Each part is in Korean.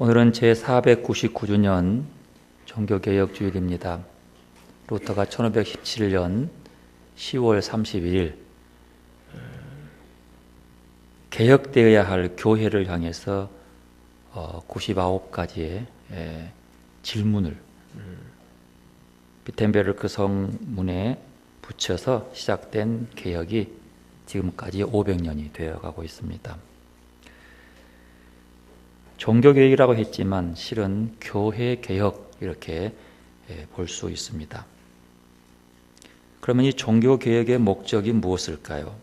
오늘은 제499주년 종교개혁 주일입니다. 루터가 1517년 10월 31일 개혁되어야 할 교회를 향해서 99가지의 질문을 비텐베르크 성문에 붙여서 시작된 개혁이 지금까지 500년이 되어가고 있습니다. 종교개혁이라고 했지만 실은 교회개혁 이렇게 볼 수 있습니다. 그러면 이 종교개혁의 목적이 무엇일까요?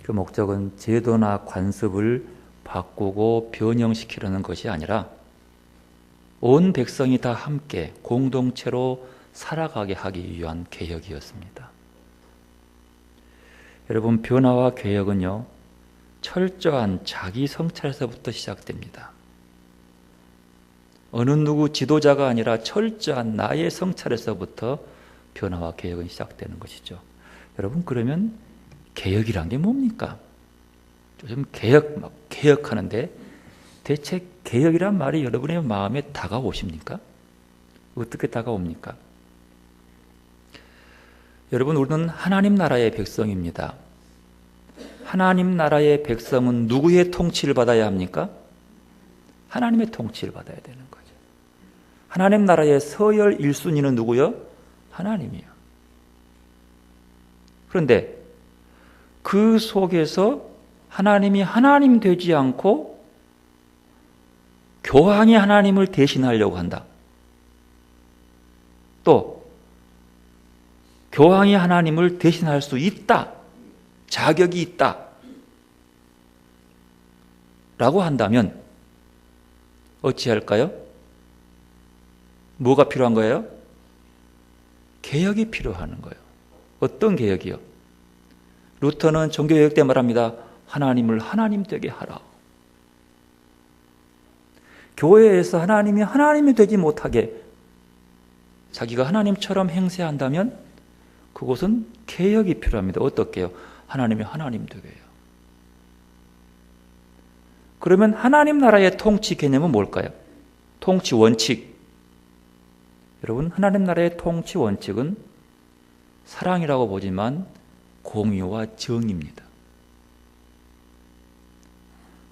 그 목적은 제도나 관습을 바꾸고 변형시키려는 것이 아니라 온 백성이 다 함께 공동체로 살아가게 하기 위한 개혁이었습니다. 여러분, 변화와 개혁은요, 철저한 자기 성찰에서부터 시작됩니다. 어느 누구 지도자가 아니라 철저한 나의 성찰에서부터 변화와 개혁은 시작되는 것이죠. 여러분, 그러면 개혁이란 게 뭡니까? 요즘 개혁하는데 대체 개혁이란 말이 여러분의 마음에 다가오십니까? 어떻게 다가옵니까? 여러분, 우리는 하나님 나라의 백성입니다. 하나님 나라의 백성은 누구의 통치를 받아야 합니까? 하나님의 통치를 받아야 되는 거죠. 하나님 나라의 서열 1순위는 누구요? 하나님이요. 그런데 그 속에서 하나님이 하나님 되지 않고 교황이 하나님을 대신하려고 한다. 또 교황이 하나님을 대신할 수 있다. 자격이 있다. 라고 한다면 어찌할까요? 뭐가 필요한 거예요? 개혁이 필요한 거예요. 어떤 개혁이요? 루터는 종교개혁 때 말합니다. 하나님을 하나님 되게 하라. 교회에서 하나님이 하나님이 되지 못하게 자기가 하나님처럼 행세한다면 그곳은 개혁이 필요합니다. 어떻게요? 하나님이 하나님 되게 해요. 그러면 하나님 나라의 통치 개념은 뭘까요? 통치 원칙. 여러분, 하나님 나라의 통치 원칙은 사랑이라고 보지만 공의와 정의입니다.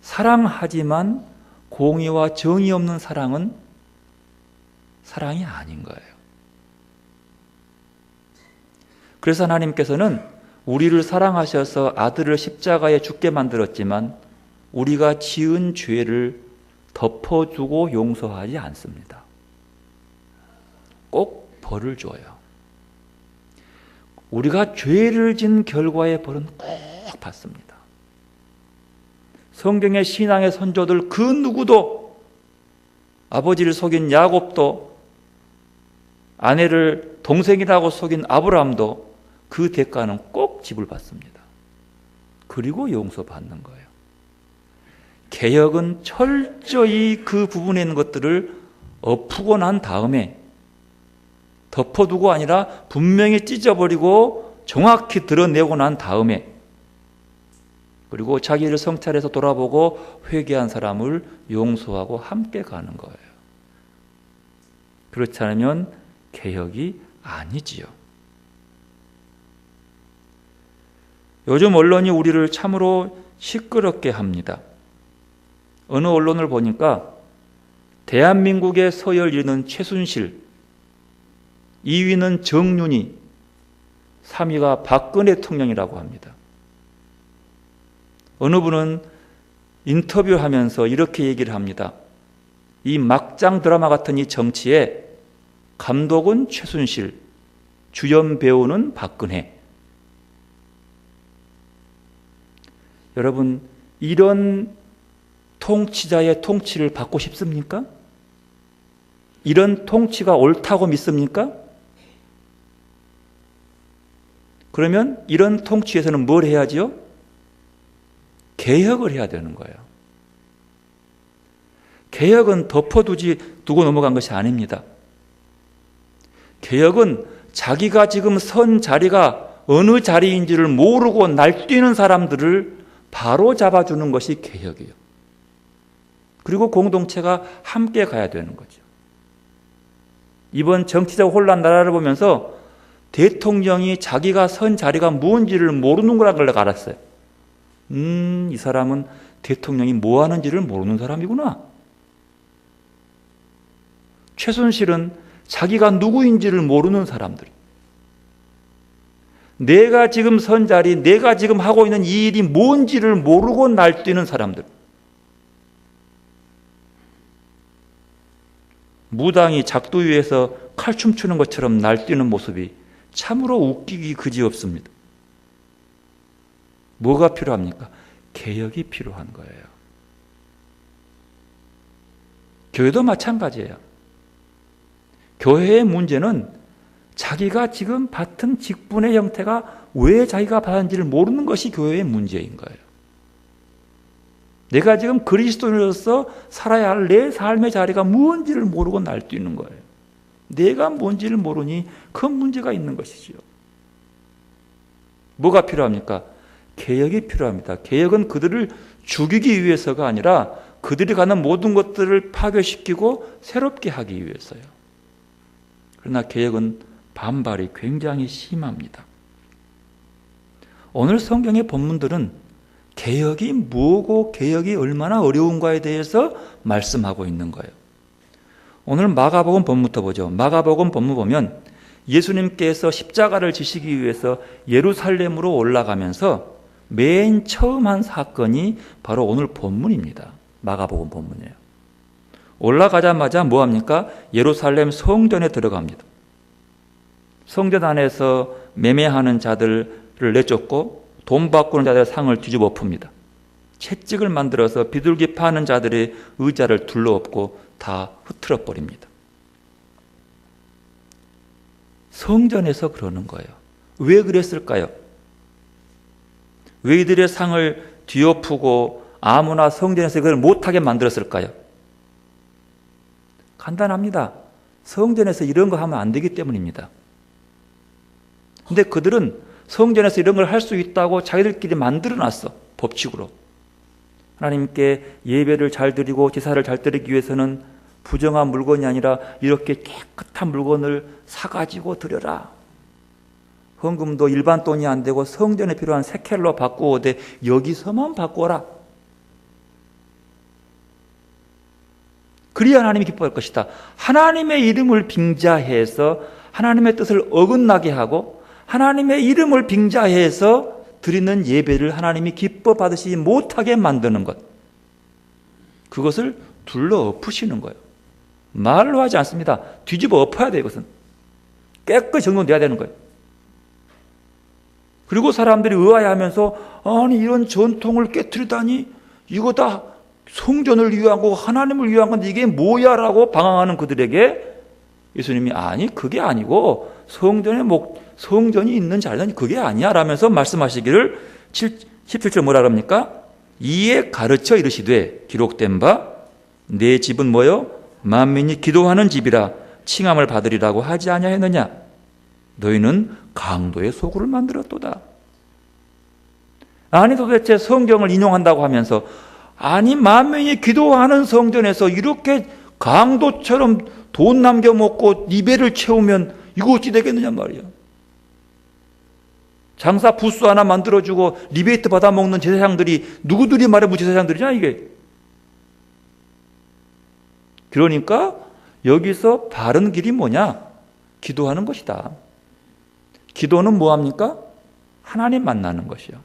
사랑하지만 공의와 정의 없는 사랑은 사랑이 아닌 거예요. 그래서 하나님께서는 우리를 사랑하셔서 아들을 십자가에 죽게 만들었지만 우리가 지은 죄를 덮어주고 용서하지 않습니다. 꼭 벌을 줘요. 우리가 죄를 진 결과의 벌은 꼭 받습니다. 성경의 신앙의 선조들 그 누구도 아버지를 속인 야곱도 아내를 동생이라고 속인 아브라함도 그 대가는 꼭 지불받습니다. 그리고 용서받는 거예요. 개혁은 철저히 그 부분에 있는 것들을 엎고 난 다음에 덮어두고 아니라 분명히 찢어버리고 정확히 드러내고 난 다음에 그리고 자기를 성찰해서 돌아보고 회개한 사람을 용서하고 함께 가는 거예요. 그렇지 않으면 개혁이 아니지요. 요즘 언론이 우리를 참으로 시끄럽게 합니다. 어느 언론을 보니까 대한민국의 서열 1위는 최순실, 2위는 정윤희, 3위가 박근혜 대통령이라고 합니다. 어느 분은 인터뷰하면서 이렇게 얘기를 합니다. 이 막장 드라마 같은 이 정치에 감독은 최순실, 주연 배우는 박근혜. 여러분, 이런 통치자의 통치를 받고 싶습니까? 이런 통치가 옳다고 믿습니까? 그러면 이런 통치에서는 뭘 해야지요? 개혁을 해야 되는 거예요. 개혁은 두고 넘어간 것이 아닙니다. 개혁은 자기가 지금 선 자리가 어느 자리인지를 모르고 날뛰는 사람들을 바로 잡아주는 것이 개혁이에요. 그리고 공동체가 함께 가야 되는 거죠. 이번 정치적 혼란 나라를 보면서 대통령이 자기가 선 자리가 무언지를 모르는 거라 내가 알았어요. 이 사람은 대통령이 뭐 하는지를 모르는 사람이구나. 최순실은 자기가 누구인지를 모르는 사람들. 내가 지금 선 자리, 내가 지금 하고 있는 이 일이 뭔지를 모르고 날뛰는 사람들. 무당이 작두 위에서 칼춤 추는 것처럼 날뛰는 모습이 참으로 웃기기 그지없습니다. 뭐가 필요합니까? 개혁이 필요한 거예요. 교회도 마찬가지예요. 교회의 문제는 자기가 지금 받은 직분의 형태가 왜 자기가 받았는지를 모르는 것이 교회의 문제인 거예요. 내가 지금 그리스도인으로서 살아야 할 내 삶의 자리가 무언지를 모르고 날뛰는 거예요. 내가 뭔지를 모르니 큰 문제가 있는 것이지요. 뭐가 필요합니까? 개혁이 필요합니다. 개혁은 그들을 죽이기 위해서가 아니라 그들이 가는 모든 것들을 파괴시키고 새롭게 하기 위해서요. 그러나 개혁은 반발이 굉장히 심합니다. 오늘 성경의 본문들은 개혁이 뭐고 개혁이 얼마나 어려운가에 대해서 말씀하고 있는 거예요. 오늘 마가복음 본문부터 보죠. 마가복음 본문 보면 예수님께서 십자가를 지시기 위해서 예루살렘으로 올라가면서 맨 처음 한 사건이 바로 오늘 본문입니다. 마가복음 본문이에요. 올라가자마자 뭐합니까? 예루살렘 성전에 들어갑니다. 성전 안에서 매매하는 자들을 내쫓고 돈 바꾸는 자들의 상을 뒤집어 엎습니다. 채찍을 만들어서 비둘기 파는 자들의 의자를 둘러엎고 다 흐트러 버립니다. 성전에서 그러는 거예요. 왜 그랬을까요? 왜 이들의 상을 뒤엎고 아무나 성전에서 그걸 못하게 만들었을까요? 간단합니다. 성전에서 이런 거 하면 안 되기 때문입니다. 근데 그들은 성전에서 이런 걸 할 수 있다고 자기들끼리 만들어놨어. 법칙으로. 하나님께 예배를 잘 드리고 제사를 잘 드리기 위해서는 부정한 물건이 아니라 이렇게 깨끗한 물건을 사가지고 드려라. 헌금도 일반 돈이 안 되고 성전에 필요한 세켈로 바꾸어대 여기서만 바꾸어라. 그래야 하나님이 기뻐할 것이다. 하나님의 이름을 빙자해서 하나님의 뜻을 어긋나게 하고 하나님의 이름을 빙자해서 드리는 예배를 하나님이 기뻐 받으시지 못하게 만드는 것. 그것을 둘러 엎으시는 거예요. 말로 하지 않습니다. 뒤집어 엎어야 돼요. 이것은. 깨끗이 정돈돼야 되는 거예요. 그리고 사람들이 의아해하면서 아니 이런 전통을 깨트리다니 이거 다 성전을 위하고 하나님을 위한 건데 이게 뭐야 라고 방황하는 그들에게 예수님이 아니 그게 아니고 성전이 있는 자리는 그게 아니야 라면서 말씀하시기를 17절 뭐라 그럽니까? 이에 가르쳐 이르시되 기록된 바 내 집은 뭐요? 만민이 기도하는 집이라 칭함을 받으리라고 하지 아니하였느냐? 너희는 강도의 소굴을 만들었도다. 아니 도대체 성경을 인용한다고 하면서 아니 만민이 기도하는 성전에서 이렇게 강도처럼 돈 남겨 먹고 네 배를 채우면 이거 어찌 되겠느냐 말이야. 장사 부스 하나 만들어주고 리베이트 받아먹는 제사장들이 누구들이 말해 제사장들이냐 이게. 그러니까 여기서 바른 길이 뭐냐? 기도하는 것이다. 기도는 뭐합니까? 하나님 만나는 것이요.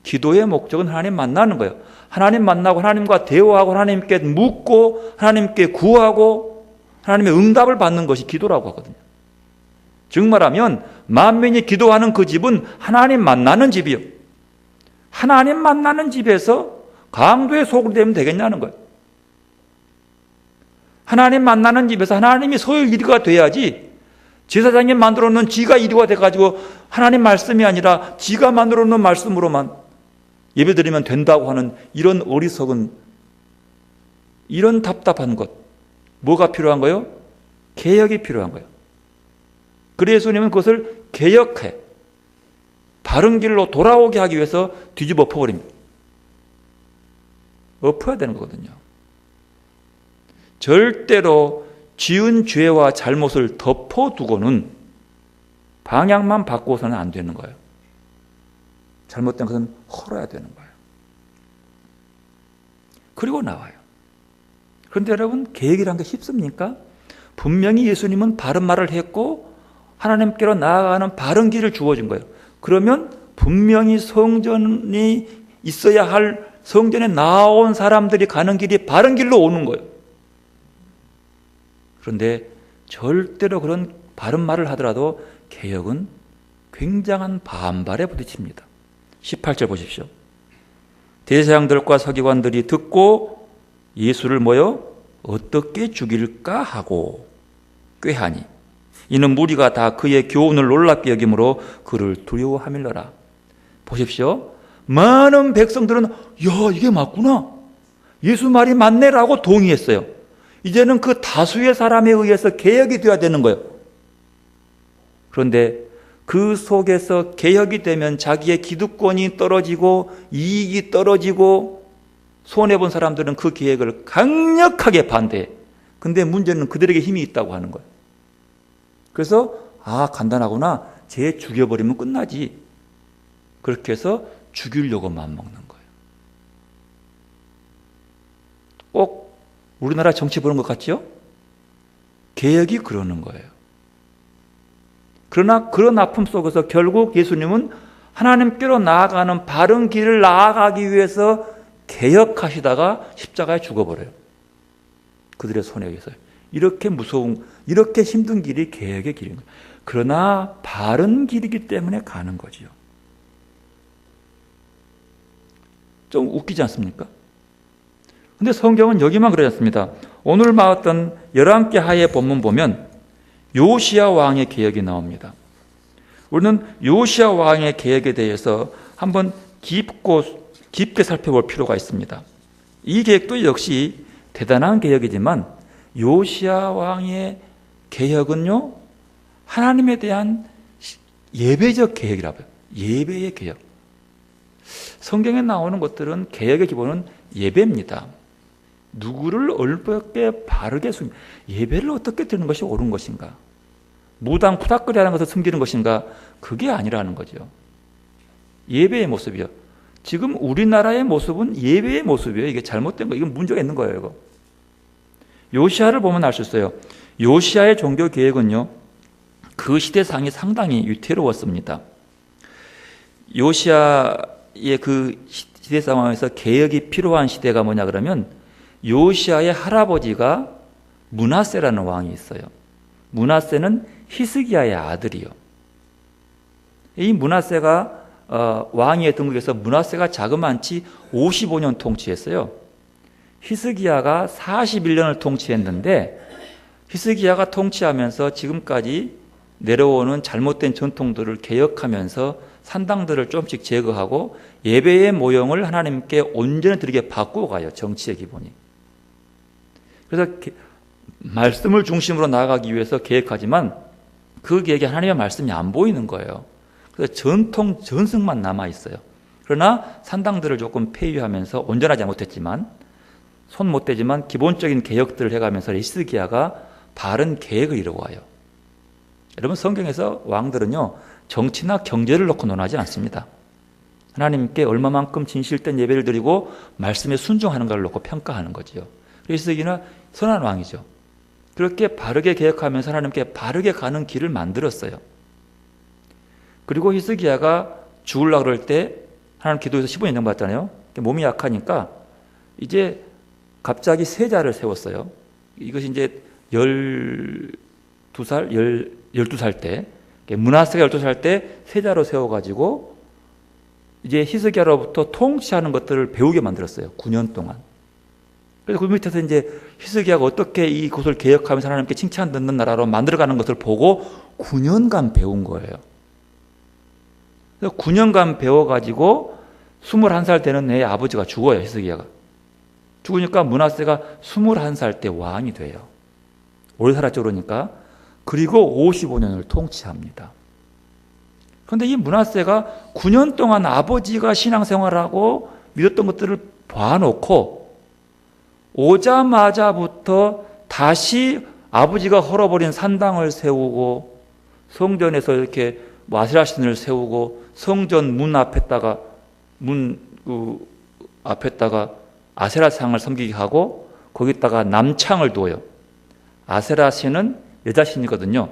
기도의 목적은 하나님 만나는 거예요. 하나님 만나고 하나님과 대화하고 하나님께 묻고 하나님께 구하고 하나님의 응답을 받는 것이 기도라고 하거든요. 즉 말하면 만민이 기도하는 그 집은 하나님 만나는 집이요. 하나님 만나는 집에서 강도의 소굴이 되면 되겠냐는 거예요. 하나님 만나는 집에서 하나님이 소유 1위가 돼야지 제사장이 만들어 놓은 지가 1위가 돼가지고 하나님 말씀이 아니라 지가 만들어 놓은 말씀으로만 예배드리면 된다고 하는 이런 어리석은 이런 답답한 것. 뭐가 필요한 거예요? 개혁이 필요한 거예요. 그래서 예수님은 그것을 개혁해 바른 길로 돌아오게 하기 위해서 뒤집어 엎어버립니다. 엎어야 되는 거거든요. 절대로 지은 죄와 잘못을 덮어두고는 방향만 바꾸어서는 안 되는 거예요. 잘못된 것은 헐어야 되는 거예요. 그리고 나와요. 그런데 여러분, 계획이란 게 쉽습니까? 분명히 예수님은 바른 말을 했고 하나님께로 나아가는 바른 길을 주어준 거예요. 그러면 분명히 성전이 있어야 할, 성전에 나온 사람들이 가는 길이 바른 길로 오는 거예요. 그런데 절대로 그런 바른 말을 하더라도 개혁은 굉장한 반발에 부딪힙니다. 18절 보십시오. 대제사장들과 서기관들이 듣고 예수를 어떻게 죽일까 하고 꾀하니 이는 무리가 다 그의 교훈을 놀랍게 여김으로 그를 두려워하밀러라. 보십시오. 많은 백성들은 야, 이게 맞구나, 예수 말이 맞네라고 동의했어요. 이제는 그 다수의 사람에 의해서 개혁이 되어야 되는 거예요. 그런데 그 속에서 개혁이 되면 자기의 기득권이 떨어지고 이익이 떨어지고 손해본 사람들은 그 계획을 강력하게 반대해. 근데 문제는 그들에게 힘이 있다고 하는 거예요. 그래서 간단하구나, 쟤 죽여버리면 끝나지. 그렇게 해서 죽이려고 마음먹는 거예요. 꼭 우리나라 정치 보는 것 같죠? 개혁이 그러는 거예요. 그러나 그런 아픔 속에서 결국 예수님은 하나님께로 나아가는 바른 길을 나아가기 위해서 개혁하시다가 십자가에 죽어버려요. 그들의 손에 의해서. 이렇게 무서운, 이렇게 힘든 길이 개혁의 길인 거예요. 그러나 바른 길이기 때문에 가는 거지요. 좀 웃기지 않습니까? 근데 성경은 여기만 그러지 않습니다. 오늘 봤던 11개 하의 본문 보면 요시야 왕의 계획이 나옵니다. 우리는 요시야 왕의 계획에 대해서 한번 깊게 살펴볼 필요가 있습니다. 이 계획도 역시 대단한 계획이지만 요시야 왕의 계획은요, 하나님에 대한 예배적 계획이라고요. 예배의 계획. 성경에 나오는 것들은 계획의 기본은 예배입니다. 누구를 어떻게 바르게 예배를 어떻게 드리는 것이 옳은 것인가? 무당 푸닥거리 하는 것을 숨기는 것인가? 그게 아니라는 거죠. 예배의 모습이요. 지금 우리나라의 모습은 예배의 모습이에요. 이게 잘못된 거, 이건 문제가 있는 거예요. 이거. 요시야를 보면 알 수 있어요. 요시야의 종교 계획은요, 그 시대상이 상당히 위태로웠습니다. 요시야의 그 시대 상황에서 개혁이 필요한 시대가 뭐냐 그러면 요시야의 할아버지가 므낫세라는 왕이 있어요. 므낫세는 히스기야의 아들이요. 이 므낫세가 왕위에 등극해서 므낫세가 자그만치 55년 통치했어요. 히스기야가 41년을 통치했는데 히스기야가 통치하면서 지금까지 내려오는 잘못된 전통들을 개혁하면서 산당들을 조금씩 제거하고 예배의 모형을 하나님께 온전히 드리게 바꾸어 가요. 정치의 기본이. 그래서 말씀을 중심으로 나아가기 위해서 계획하지만 그 계획에 하나님의 말씀이 안 보이는 거예요. 그래서 전승만 남아있어요. 그러나 산당들을 조금 폐위하면서 온전하지 못했지만 손 못 대지만 기본적인 개혁들을 해가면서 히스기야가 바른 계획을 이루어와요. 여러분, 성경에서 왕들은요, 정치나 경제를 놓고 논하지 않습니다. 하나님께 얼마만큼 진실된 예배를 드리고 말씀에 순종하는 걸 놓고 평가하는 거죠. 히스기야는 선한 왕이죠. 그렇게 바르게 개혁하면서 하나님께 바르게 가는 길을 만들었어요. 그리고 히스기야가 죽으려고 그럴 때 하나님 기도해서 15년 인정받았잖아요. 몸이 약하니까 이제 갑자기 세자를 세웠어요. 이것이 이제 12살 때, 므낫세가 12살 때 세자로 세워가지고 이제 히스기야로부터 통치하는 것들을 배우게 만들었어요. 9년 동안. 그래서 그 밑에서 이제 히스기야가 어떻게 이곳을 개혁하면서 하나님께 칭찬 듣는 나라로 만들어가는 것을 보고 9년간 배운 거예요. 그래서 9년간 배워가지고 21살 되는 해에 아버지가 죽어요. 히스기야가. 죽으니까 므낫세가 21살 때 왕이 돼요. 오래 살았죠. 그러니까. 그리고 55년을 통치합니다. 그런데 이 므낫세가 9년 동안 아버지가 신앙생활하고 믿었던 것들을 봐놓고 오자마자부터 다시 아버지가 헐어버린 산당을 세우고 성전에서 이렇게 아세라신을 세우고 성전 문 앞에다가 아세라상을 섬기게 하고 거기다가 남창을 두어요. 아세라신은 여자신이거든요.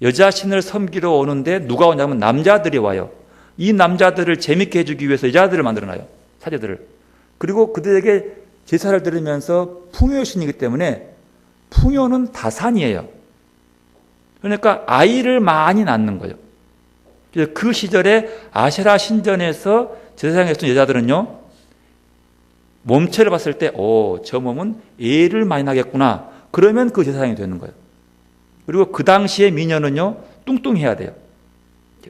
여자신을 섬기러 오는데 누가 오냐면 남자들이 와요. 이 남자들을 재밌게 해주기 위해서 여자들을 만들어놔요. 사제들을. 그리고 그들에게 제사를 드리면서 풍요신이기 때문에 풍요는 다산이에요. 그러니까 아이를 많이 낳는 거예요. 그래서 그 시절에 아세라 신전에서 제사장에 있던 여자들은요, 몸체를 봤을 때, 저 몸은 애를 많이 낳겠구나. 그러면 그 제사장이 되는 거예요. 그리고 그 당시에 미녀는요, 뚱뚱해야 돼요.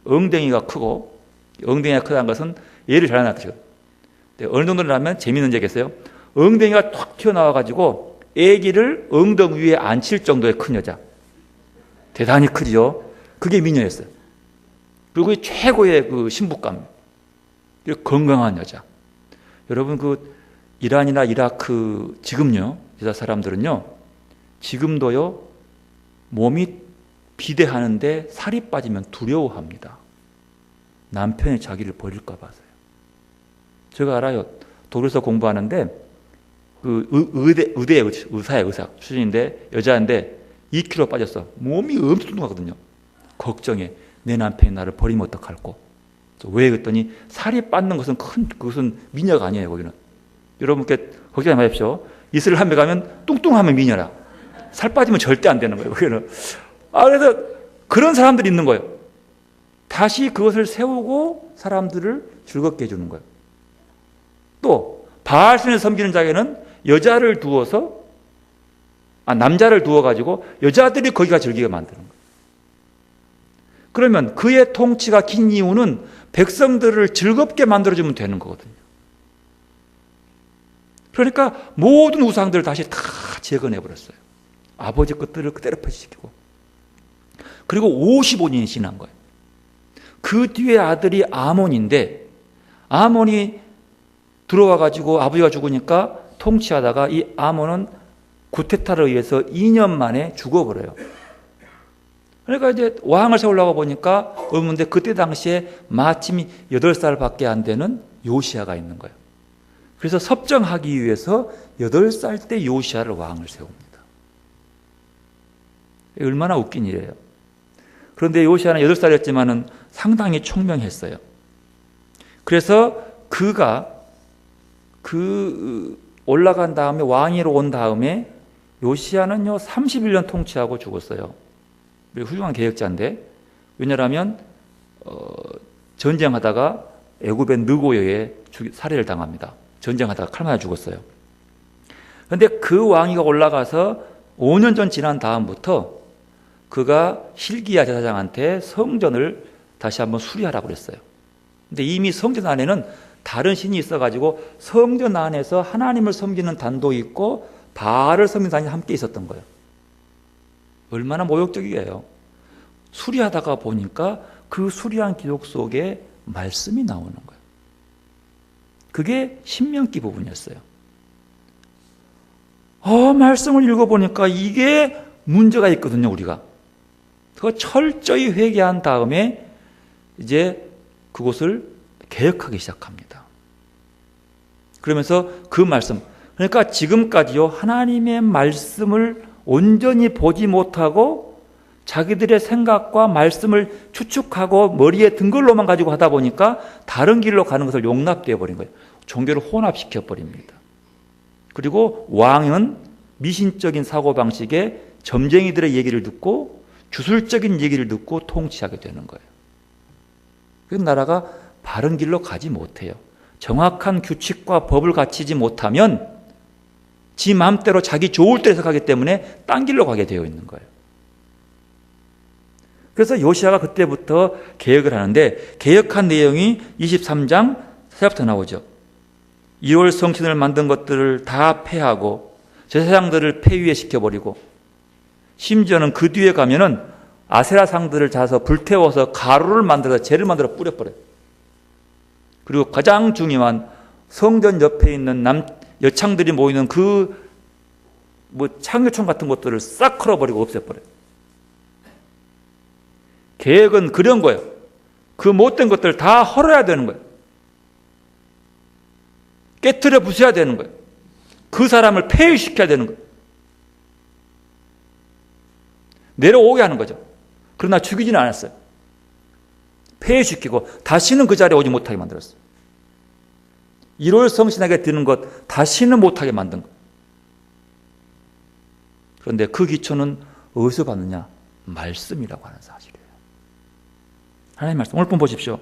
엉덩이가 크고, 엉덩이가 크다는 것은 애를 잘 낳는 뜻이거든요. 어느 정도라면 재미있는 얘기겠어요? 엉덩이가 툭 튀어나와가지고 애기를 엉덩이 위에 앉힐 정도의 큰 여자. 대단히 크죠? 그게 미녀였어요. 그리고 최고의 그 신부감. 그리고 건강한 여자. 여러분, 그 이란이나 이라크 지금요, 여자 사람들은요, 지금도요, 몸이 비대하는데 살이 빠지면 두려워합니다. 남편이 자기를 버릴까 봐서요. 제가 알아요. 독일에서 공부하는데 그 의사예요, 의사 출신인데 여자인데 2kg 빠졌어. 몸이 엄청 뚱뚱하거든요. 걱정해. 내 남편이 나를 버리면 어떡할꼬. 왜 그랬더니 살이 빠는 것은 그것은 미녀가 아니에요. 거기는. 여러분께 걱정하지 마십시오. 이스라엘 한배 가면 뚱뚱하면 미녀라. 살 빠지면 절대 안 되는 거예요. 거기는. 그래서 그런 사람들이 있는 거예요. 다시 그것을 세우고 사람들을 즐겁게 해주는 거예요. 또 바알신을 섬기는 자에게는 여자를 두어서 남자를 두어가지고 여자들이 거기가 즐기게 만드는 거예요. 그러면 그의 통치가 긴 이유는 백성들을 즐겁게 만들어주면 되는 거거든요. 그러니까 모든 우상들을 다시 다 재건해버렸어요. 아버지 것들을 그대로 폐지시키고. 그리고 55년이 지난 거예요. 그 뒤에 아들이 아몬인데, 아몬이 들어와가지고 아버지가 죽으니까 통치하다가 이 아몬은 구테타를 의해서 2년 만에 죽어버려요. 그러니까 이제 왕을 세우려고 보니까 없는데 그때 당시에 마침 8살밖에 안 되는 요시야가 있는 거예요. 그래서 섭정하기 위해서 8살 때 요시야를 왕을 세웁니다. 얼마나 웃긴 일이에요. 그런데 요시야는 8살이었지만은 상당히 총명했어요. 그래서 그가 올라간 다음에 왕위로 온 다음에 요시야는요 31년 통치하고 죽었어요. 훌륭한 계획자인데, 왜냐하면 전쟁하다가 애굽의 느고여에 살해를 당합니다. 전쟁하다가 칼 맞아 죽었어요. 그런데 그 왕위가 올라가서 5년 전 지난 다음부터 그가 hil기야 제사장한테 성전을 다시 한번 수리하라고 그랬어요. 근데 이미 성전 안에는 다른 신이 있어가지고 성전 안에서 하나님을 섬기는 단도 있고 바알을 섬기는 단이 함께 있었던 거예요. 얼마나 모욕적이에요. 수리하다가 보니까 그 수리한 기록 속에 말씀이 나오는 거예요. 그게 신명기 부분이었어요. 말씀을 읽어보니까 이게 문제가 있거든요, 우리가. 더 철저히 회개한 다음에 이제 그것을 개혁하기 시작합니다. 그러면서 그 말씀, 그러니까 지금까지요, 하나님의 말씀을 온전히 보지 못하고 자기들의 생각과 말씀을 추측하고 머리에 든 걸로만 가지고 하다 보니까 다른 길로 가는 것을 용납되어 버린 거예요. 종교를 혼합시켜 버립니다. 그리고 왕은 미신적인 사고방식에 점쟁이들의 얘기를 듣고 주술적인 얘기를 듣고 통치하게 되는 거예요. 그 나라가 바른 길로 가지 못해요. 정확한 규칙과 법을 갖추지 못하면 지 마음대로 자기 좋을 때 해석하기 때문에 딴 길로 가게 되어 있는 거예요. 그래서 요시야가 그때부터 개혁을 하는데, 개혁한 내용이 23장 4절부터 나오죠. 2월 성신을 만든 것들을 다 폐하고 제사장들을 폐위시켜버리고, 심지어는 그 뒤에 가면은 아세라 상들을 자서 불태워서 가루를 만들어서 재를 만들어 뿌려버려요. 그리고 가장 중요한 성전 옆에 있는 여창들이 모이는 그 뭐 창녀촌 같은 것들을 싹 헐어버리고 없애버려요. 계획은 그런 거예요. 그 못된 것들을 다 헐어야 되는 거예요. 깨트려 부숴야 되는 거예요. 그 사람을 폐위시켜야 되는 거예요. 내려오게 하는 거죠. 그러나 죽이지는 않았어요. 폐위시키고 다시는 그 자리에 오지 못하게 만들었어요. 일월성신하게 드는 것 다시는 못하게 만든 것. 그런데 그 기초는 어디서 받느냐? 말씀이라고 하는 사실이에요. 하나님의 말씀. 오늘 본 보십시오.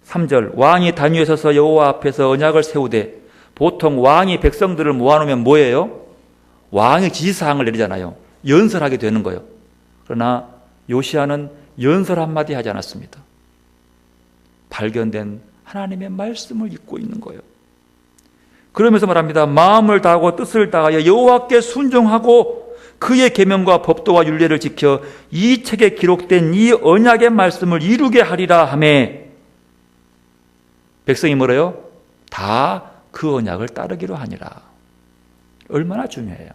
3절 왕이 단 위에 서서 여호와 앞에서 언약을 세우되, 보통 왕이 백성들을 모아놓으면 뭐예요? 왕이 지시사항을 내리잖아요. 연설하게 되는 거예요. 그러나 요시야는 연설 한마디 하지 않았습니다. 발견된 하나님의 말씀을 읽고 있는 거예요. 그러면서 말합니다. 마음을 다하고 뜻을 다하여 여호와께 순종하고 그의 계명과 법도와 율례를 지켜 이 책에 기록된 이 언약의 말씀을 이루게 하리라 하매, 백성이 뭐래요? 다 그 언약을 따르기로 하니라. 얼마나 중요해요.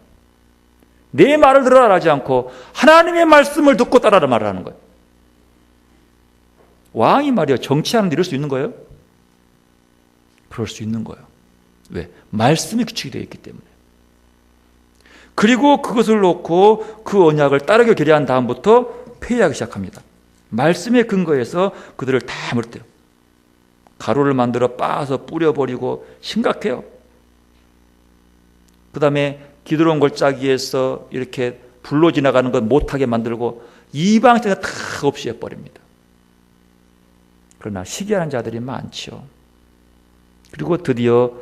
내 말을 들어라 하지 않고 하나님의 말씀을 듣고 따라라 말을 하는 거예요. 왕이 말이요, 정치하는데 이럴 수 있는 거예요? 그럴 수 있는 거예요. 왜? 말씀이 규칙이 되어 있기 때문에. 그리고 그것을 놓고 그 언약을 따르게 결의한 다음부터 폐위하기 시작합니다. 말씀의 근거에서 그들을 다 물대요. 가루를 만들어 빻아서 뿌려버리고 심각해요. 그 다음에 기드론 골짜기에서 이렇게 불로 지나가는 것 못하게 만들고 이방신을 다 없이 해버립니다. 그러나 시기하는 자들이 많죠. 그리고 드디어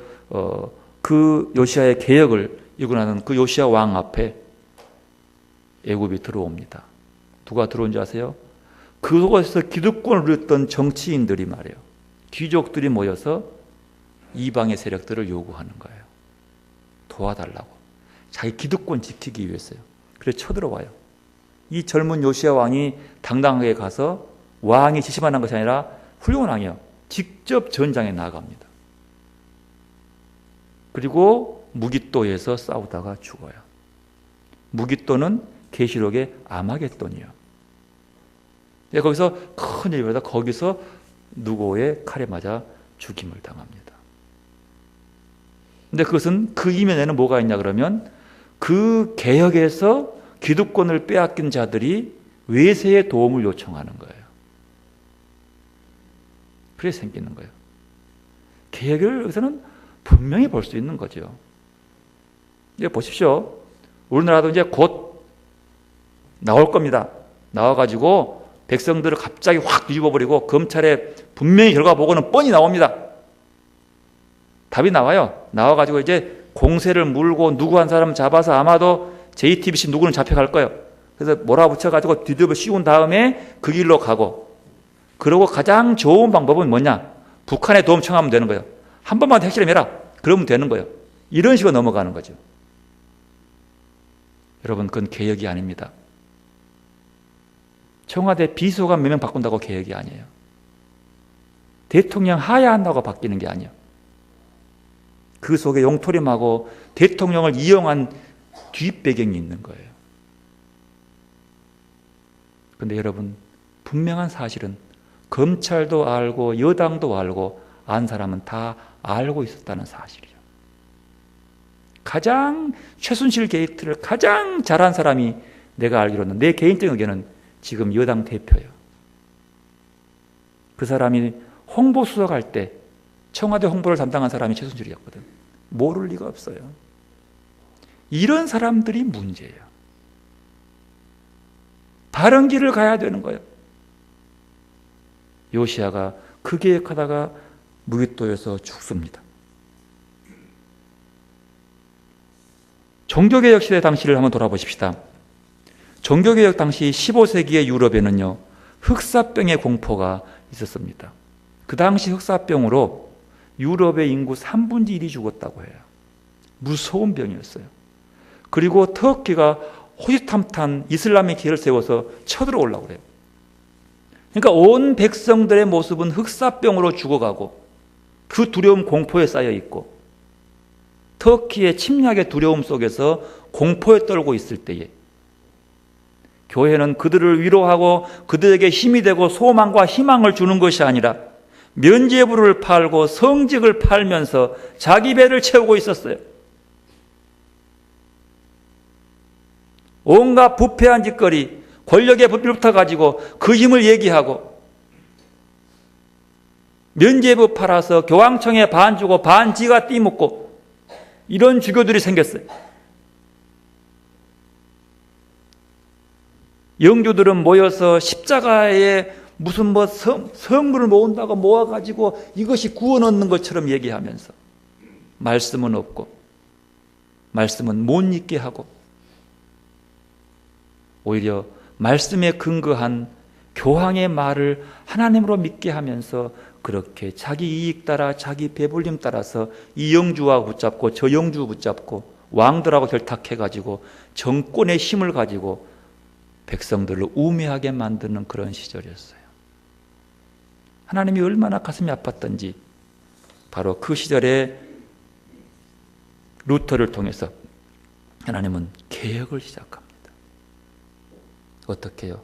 그 요시야의 개혁을 이루고나는 그 요시야 왕 앞에 애굽이 들어옵니다. 누가 들어온지 아세요? 그곳에서 기득권을 누렸던 정치인들이 말이에요. 귀족들이 모여서 이방의 세력들을 요구하는 거예요. 도와달라고. 자기 기득권 지키기 위해서요. 그래서 쳐들어와요. 이 젊은 요시야 왕이 당당하게 가서 왕이 지시만 한 것이 아니라 훌륭한 왕이요, 직접 전장에 나아갑니다. 그리고 무깃도에서 싸우다가 죽어요. 무깃도는 계시록의 아마겟돈이에요. 거기서 큰 일이 일어나다 거기서 누고의 칼에 맞아 죽임을 당합니다. 근데 그것은 그 이면에는 뭐가 있냐 그러면, 그 개혁에서 기득권을 빼앗긴 자들이 외세의 도움을 요청하는 거예요. 그래서 생기는 거예요. 개혁을 여기서는 분명히 볼 수 있는 거죠. 이제 보십시오. 우리나라도 이제 곧 나올 겁니다. 나와가지고 백성들을 갑자기 확 뒤집어버리고 검찰에 분명히 결과 보고는 뻔히 나옵니다. 답이 나와요. 나와가지고 이제 공세를 물고 누구 한 사람 잡아서 아마도 JTBC 누구는 잡혀갈 거예요. 그래서 몰아붙여가지고 뒤집어 씌운 다음에 그 길로 가고, 그리고 가장 좋은 방법은 뭐냐? 북한에 도움 청하면 되는 거예요. 한 번만 핵실험해라. 그러면 되는 거예요. 이런 식으로 넘어가는 거죠. 여러분, 그건 개혁이 아닙니다. 청와대 비서관 몇 명 바꾼다고 개혁이 아니에요. 대통령 하야한다고 바뀌는 게 아니에요. 그 속에 용토림하고 대통령을 이용한 뒷배경이 있는 거예요. 그런데 여러분, 분명한 사실은 검찰도 알고 여당도 알고 안 사람은 다 알고 있었다는 사실이죠. 가장 최순실 게이트를 가장 잘한 사람이 내가 알기로는, 내 개인적인 의견은 지금 여당 대표예요. 그 사람이 홍보수석할 때 청와대 홍보를 담당한 사람이 최순실이었거든. 모를 리가 없어요. 이런 사람들이 문제예요. 바른 길을 가야 되는 거예요. 요시야가 그 계획하다가 무깃도에서 죽습니다. 종교개혁 시대 당시를 한번 돌아보십시다. 종교개혁 당시 15세기의 유럽에는요, 흑사병의 공포가 있었습니다. 그 당시 흑사병으로 유럽의 인구 3분의 1이 죽었다고 해요. 무서운 병이었어요. 그리고 터키가 호시탐탐 이슬람의 기회를 세워서 쳐들어오려고 그래요. 그러니까 온 백성들의 모습은 흑사병으로 죽어가고 그 두려움 공포에 쌓여 있고, 터키의 침략의 두려움 속에서 공포에 떨고 있을 때에 교회는 그들을 위로하고 그들에게 힘이 되고 소망과 희망을 주는 것이 아니라 면죄부를 팔고 성직을 팔면서 자기 배를 채우고 있었어요. 온갖 부패한 짓거리, 권력의 부피부터 가지고 그 힘을 얘기하고 면죄부 팔아서 교황청에 반 주고 반 지가 띠묻고 이런 주교들이 생겼어요. 영주들은 모여서 십자가에 무슨 성물을 모은다고 모아가지고 이것이 구원 얻는 것처럼 얘기하면서 말씀은 없고 말씀은 못 잊게 하고 오히려 말씀에 근거한 교황의 말을 하나님으로 믿게 하면서 그렇게 자기 이익 따라 자기 배불림 따라서 이 영주와 붙잡고 저 영주 붙잡고 왕들하고 결탁해가지고 정권의 힘을 가지고 백성들을 우매하게 만드는 그런 시절이었어요. 하나님이 얼마나 가슴이 아팠던지 바로 그 시절에 루터를 통해서 하나님은 개혁을 시작합니다. 어떻게 해요?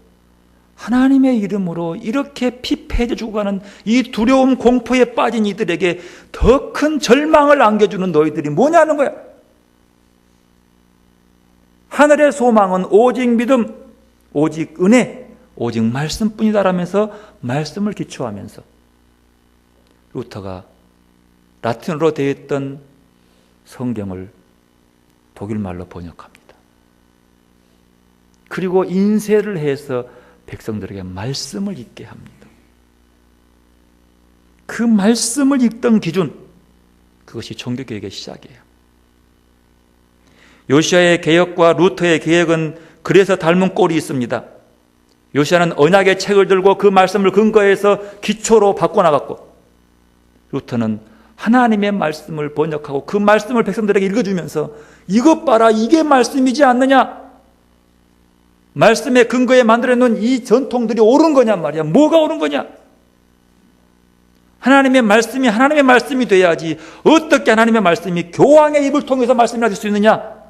하나님의 이름으로 이렇게 피폐해져 죽어가는 이 두려움 공포에 빠진 이들에게 더 큰 절망을 안겨주는 너희들이 뭐냐는 거야. 하늘의 소망은 오직 믿음, 오직 은혜, 오직 말씀뿐이다라면서 말씀을 기초하면서 루터가 라틴어로 되어 있던 성경을 독일말로 번역합니다. 그리고 인쇄를 해서 백성들에게 말씀을 읽게 합니다. 그 말씀을 읽던 기준, 그것이 종교개혁의 시작이에요. 요시아의 개혁과 루터의 개혁은 그래서 닮은 꼴이 있습니다. 요시아는 언약의 책을 들고 그 말씀을 근거해서 기초로 바꿔나갔고 루터는 하나님의 말씀을 번역하고 그 말씀을 백성들에게 읽어주면서 이것 봐라, 이게 말씀이지 않느냐, 말씀의 근거에 만들어놓은 이 전통들이 옳은 거냐 말이야. 뭐가 옳은 거냐? 하나님의 말씀이 하나님의 말씀이 돼야지 어떻게 하나님의 말씀이 교황의 입을 통해서 말씀이 될 수 있느냐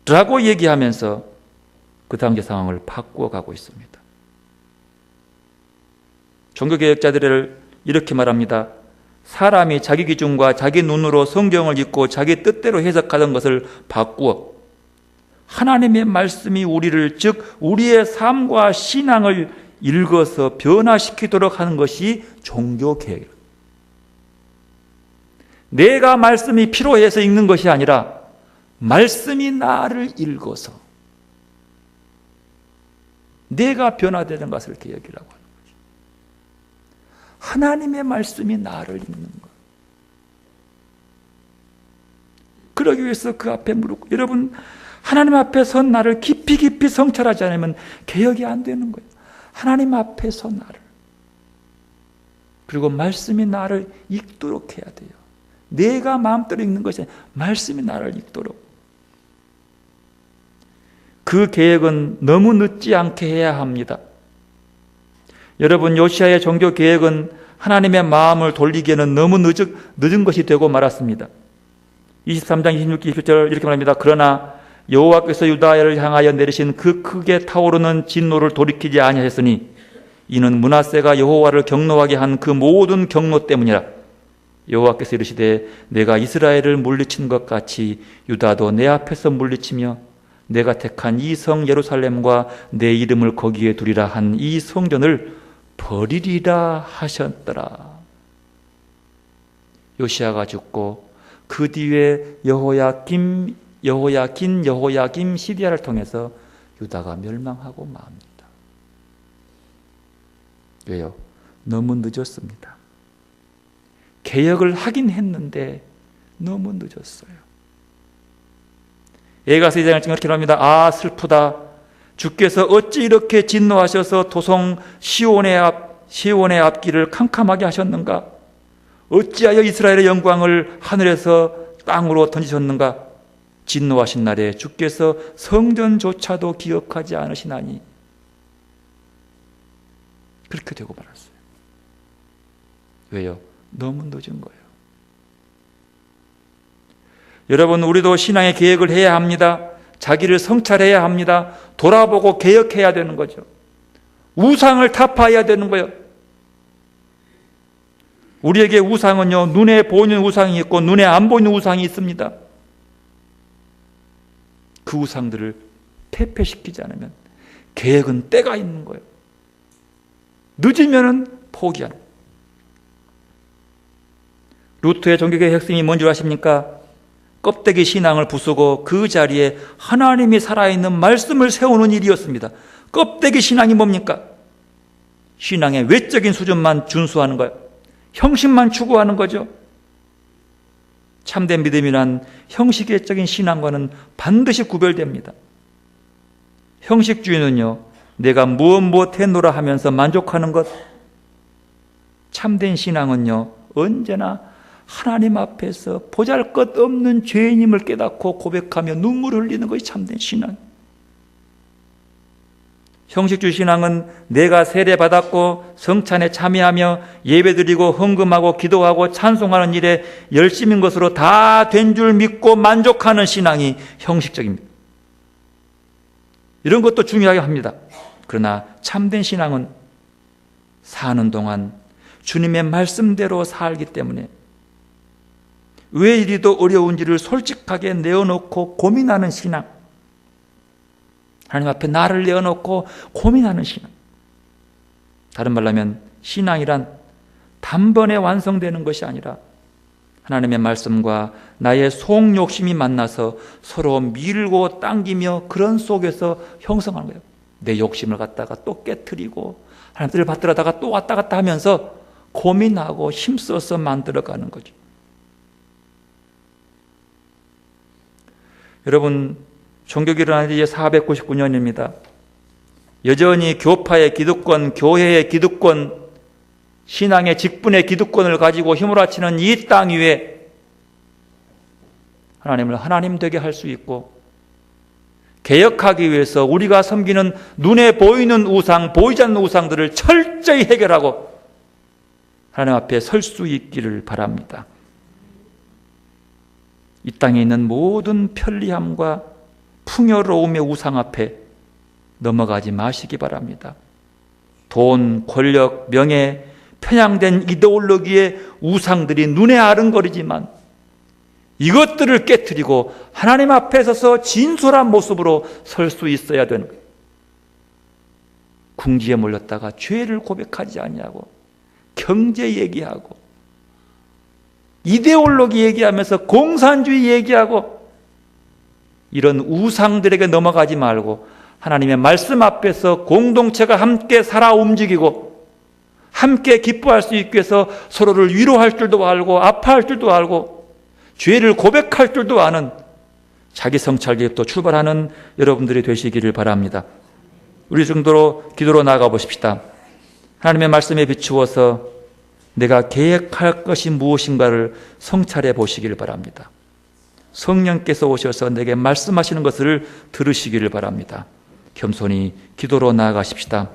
라고 얘기하면서 그 당시 상황을 바꾸어가고 있습니다. 종교개혁자들을 이렇게 말합니다. 사람이 자기 기준과 자기 눈으로 성경을 읽고 자기 뜻대로 해석하던 것을 바꾸어 하나님의 말씀이 우리를, 즉 우리의 삶과 신앙을 읽어서 변화시키도록 하는 것이 종교개혁. 내가 말씀이 필요해서 읽는 것이 아니라 말씀이 나를 읽어서 내가 변화되는 것을 개혁이라고 하는 거죠. 하나님의 말씀이 나를 읽는 것. 그러기 위해서 그 앞에 무릎, 여러분 하나님 앞에 선 나를 깊이 성찰하지 않으면 개혁이 안 되는 거예요. 하나님 앞에 선 나를, 그리고 말씀이 나를 읽도록 해야 돼요. 내가 마음대로 읽는 것이 아니라 말씀이 나를 읽도록. 그 계획은 너무 늦지 않게 해야 합니다. 여러분, 요시아의 종교 계획은 하나님의 마음을 돌리기에는 너무 늦은 것이 되고 말았습니다. 23장 26절 27절 이렇게 말합니다. 그러나 여호와께서 유다를 향하여 내리신 그 크게 타오르는 진노를 돌이키지 아니하셨으니 이는 므낫세가 여호와를 경노하게 한 그 모든 경노 때문이라. 여호와께서 이르시되 내가 이스라엘을 물리친 것 같이 유다도 내 앞에서 물리치며 내가 택한 이 성 예루살렘과 내 이름을 거기에 두리라 한 이 성전을 버리리라 하셨더라. 요시아가 죽고 그 뒤에 여호야김 시디아를 통해서 유다가 멸망하고 맙니다. 왜요? 너무 늦었습니다. 개혁을 하긴 했는데 너무 늦었어요. 에가서 2장을 이렇게 합니다. 아 슬프다. 주께서 어찌 이렇게 진노하셔서 도성 시온의 앞길을 캄캄하게 하셨는가? 어찌하여 이스라엘의 영광을 하늘에서 땅으로 던지셨는가? 진노하신 날에 주께서 성전조차도 기억하지 않으시나니. 그렇게 되고 말았어요. 왜요? 너무 늦은 거예요. 여러분, 우리도 신앙의 계획을 해야 합니다. 자기를 성찰해야 합니다. 돌아보고 개혁해야 되는 거죠. 우상을 타파해야 되는 거예요. 우리에게 우상은요, 눈에 보이는 우상이 있고 눈에 안 보이는 우상이 있습니다. 그 우상들을 퇴폐시키지 않으면 계획은 때가 있는 거예요. 늦으면은 포기하는. 루터의 종교개혁의 핵심이 뭔지 아십니까? 껍데기 신앙을 부수고 그 자리에 하나님이 살아있는 말씀을 세우는 일이었습니다. 껍데기 신앙이 뭡니까? 신앙의 외적인 수준만 준수하는 거예요. 형식만 추구하는 거죠. 참된 믿음이란 형식적인 신앙과는 반드시 구별됩니다. 형식주의는요, 내가 무엇 했노라 하면서 만족하는 것. 참된 신앙은요, 언제나 하나님 앞에서 보잘것없는 죄인임을 깨닫고 고백하며 눈물을 흘리는 것이 참된 신앙. 형식주의 신앙은 내가 세례받았고 성찬에 참여하며 예배드리고 헌금하고 기도하고 찬송하는 일에 열심인 것으로 다 된 줄 믿고 만족하는 신앙이 형식적입니다. 이런 것도 중요하게 합니다. 그러나 참된 신앙은 사는 동안 주님의 말씀대로 살기 때문에 왜 이리도 어려운지를 솔직하게 내어놓고 고민하는 신앙. 하나님 앞에 나를 내어놓고 고민하는 신앙. 다른 말로 하면 신앙이란 단번에 완성되는 것이 아니라 하나님의 말씀과 나의 속 욕심이 만나서 서로 밀고 당기며 그런 속에서 형성하는 거예요. 내 욕심을 갖다가 또 깨트리고 하나님 뜻을 받들어다가 또 왔다 갔다 하면서 고민하고 힘써서 만들어가는 거죠. 여러분, 종교가 일어난 지 이제 499년입니다. 여전히 교파의 기득권, 교회의 기득권, 신앙의 직분의 기득권을 가지고 휘몰아치는 이 땅 위에 하나님을 하나님 되게 할 수 있고, 개혁하기 위해서 우리가 섬기는 눈에 보이는 우상, 보이지 않는 우상들을 철저히 해결하고 하나님 앞에 설 수 있기를 바랍니다. 이 땅에 있는 모든 편리함과 풍요로움의 우상 앞에 넘어가지 마시기 바랍니다. 돈, 권력, 명예, 편향된 이데올로기의 우상들이 눈에 아른거리지만 이것들을 깨트리고 하나님 앞에 서서 진솔한 모습으로 설 수 있어야 되는 거예요. 궁지에 몰렸다가 죄를 고백하지 아니하고 경제 얘기하고 이데올로기 얘기하면서 공산주의 얘기하고 이런 우상들에게 넘어가지 말고 하나님의 말씀 앞에서 공동체가 함께 살아 움직이고 함께 기뻐할 수 있게 해서 서로를 위로할 줄도 알고 아파할 줄도 알고 죄를 고백할 줄도 아는 자기 성찰기부터 출발하는 여러분들이 되시기를 바랍니다. 우리 정도로 기도로 나아가 보십시다. 하나님의 말씀에 비추어서 내가 계획할 것이 무엇인가를 성찰해 보시기를 바랍니다. 성령께서 오셔서 내게 말씀하시는 것을 들으시기를 바랍니다. 겸손히 기도로 나아가십시다.